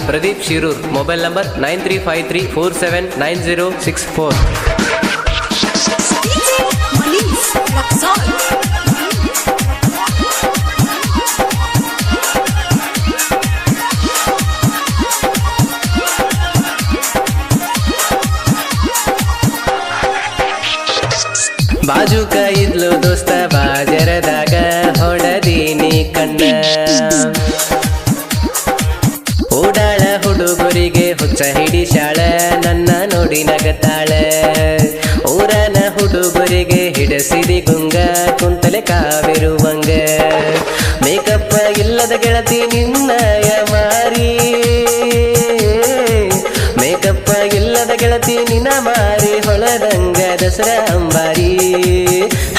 Pradeep Shirur. Mobile number 9353479064. ಬಾಜುಕ ಇದ್ಲು ದೋಸ್ತ ಬಾಜರದಾಗ ಹೊಡದೀನಿ ಕಣ್ಣ. ಓಡಾಳ ಹುಡುಗರಿಗೆ ಹುಚ್ಚ ಹಿಡಿಶಾಳ ನನ್ನ ನೋಡಿ ನಗತಾಳ. ಊರನ ಹುಡುಗರಿಗೆ ಹಿಡಸಿದಿ ಗುಂಗ ಕುಂತಲೆ ಕಾವಿರುವಂಗ. ಮೇಕಪ್ಪ ಇಲ್ಲದ ಗೆಳತಿ ನಿನ್ನಯ ಮಾರಿ, ಮೇಕಪ್ಪ ಇಲ್ಲದ ಗೆಳತಿ ನಿನ್ನ ಮಾರಿ ಹೊಳದಂಗ ದಸರಾ ಅಂಬಾರಿ.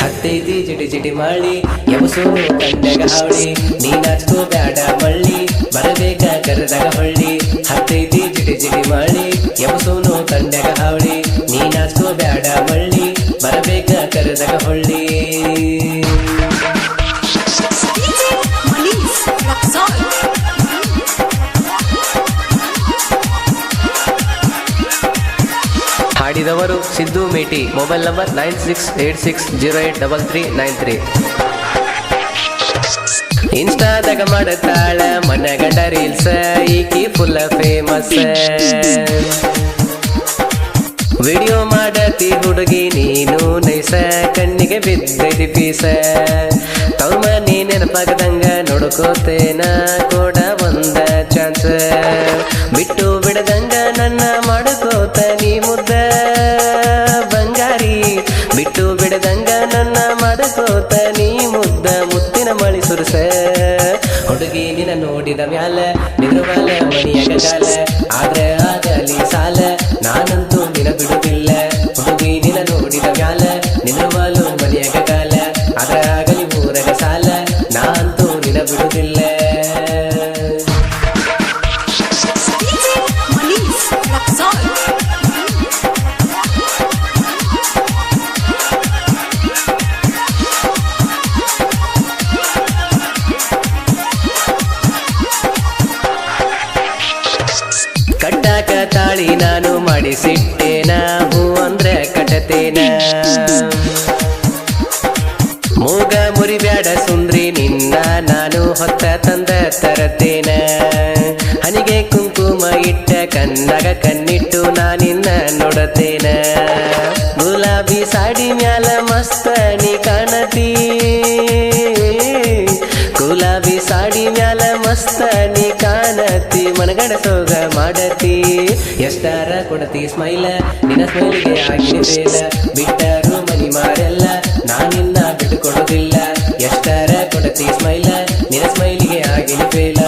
ಹತ್ತೈತಿ ಚಿಟಿ ಚಿಟಿ ಮಾಡಿ ಎಬಸೋನು ಕಂಡಗ ಹಾವಳಿ, ನೀ ನಾಚ್ಕೋ ಬ್ಯಾಡ ಮಳ್ಳಿ ಬರಬೇಕ ಕರೆದಾಗ ಹೊಳ್ಳಿ. ಹತ್ತೈತಿ ಚಿಟಿ ಚಿಟಿ ಮಾಡಿ ಎಬಸೋನು ಕಂಡಗ ಹಾವಳಿ, ನೀ ನಾಚ್ಕೋ ಬ್ಯಾಡ ಮಳ್ಳಿ ಬರಬೇಕ ಕರೆದಾಗ ಹೊಳ್ಳಿ. ಹಾಡಿದವರು ಸಿದ್ದು ಮೇಟಿ. Mobile number 9686083393. ಇನ್ಸ್ಟಾದಾಗ ಮಾಡತಾಳ ಮನಗಂಡ ರೀಲ್ಸ್, ಈಕಿ ಫುಲ್ ಫೇಮಸ್. ವಿಡಿಯೋ ಮಾಡತಿ ಹುಡುಗಿ ನೀನು ನೈಸ, ಕಣ್ಣಿಗೆ ಬಿದ್ದೈತಿ ಪೀಸ. ತಮ್ಮ ನೀ ನೆನಪಾಗದಂಗ ನೋಡ್ಕೋತೇನ ಕೊಡ ಒಂದ ಚಾನ್ಸ್. ಬಿಟ್ಟು ಬಿಡದಂಗ ನನ್ನ ಮಾಡ್ಕೋತ ನೀ ಮುದ್ದ ಬಂಗಾರಿ, ಬಿಟ್ಟು ಬಿಡದಂಗ ನನ್ನ ಮಾಡ್ಕೋತ ನೀ ಮುದ್ದ ಮುತ್ತಿನ ಮಳಿ ಸುರಸ. ಹುಡುಗಿ ನಿನ್ನ ನೋಡಿದ ಮ್ಯಾಲ ನಿನ್ನ ಮ್ಯಾಲ ಮಣಿಯಾಗ ಕಾಲ, ಆದ್ರೆ ಆಗಲಿ ಸಾಲ ನಾನಂತೂ ನಿನ ಬಿಡುತ್ತಿಲ್ಲ. ಹುಡುಗಿ ನಿನ್ನ ನೋಡಿದ ಮ್ಯಾಲ ನಿನ್ನ ಮಾಲು ಮಣಿಯಾಗ ಕಾಲ, ಆದ್ರೆ ಆಗಲಿ ಊರಗ ಸಾಲ ನಾನಂತೂ ನಿನ ಬಿಡುತ್ತಿಲ್ಲ. ಕಟ್ಟಾಕ ತಾಳಿ ನಾನು ಮಾಡಿಸಿಟ್ಟೇನ, ಹೂ ಅಂದ್ರೆ ಕಟತೇನ. ಮೂಗ ಮುರಿಬ್ಯಾಡ ಸುಂದ್ರಿ ನಿನ್ನ ನಾನು ಹೊತ್ತ ತಂದ ತರತೇನ. ಹನಿಗೆ ಕುಂಕುಮ ಇಟ್ಟ ಕಣ್ಣಾಗ ಕಣ್ಣಿಟ್ಟು ನಾನಿನ್ನ ನೋಡತೇನ. ಗುಲಾಬಿ ಸಾಡಿ ಮ್ಯಾಲ ಮಸ್ತ ನೀ ಕಾಣತಿ, ಗುಲಾಬಿ ಸಾಡಿ ಮ್ಯಾಲ ಮಸ್ತ ನೀ ಕಾಣತಿ. ಮನಗಡ ಸೋಗ ಮಾಡತಿ ಎಷ್ಟಾರ ಕೊಡತಿ ಸ್ಮೈಲ, ನಿನ್ನ ಸ್ಮೈಲಿಗೆ ಆಗಿನ ಬೇಲ. ಬಿಟ್ಟರು ಮನಿ ಮಾರೆಲ್ಲ ನಾನಿನ್ನ ಬಿಟ್ಟು ಕೊಡೋದಿಲ್ಲ. ಎಷ್ಟಾರ ಕೊಡತಿ ಸ್ಮೈಲ, ನಿನ್ನ ಸ್ಮೈಲಿಗೆ ಆಗಿನ ಬೇಲ.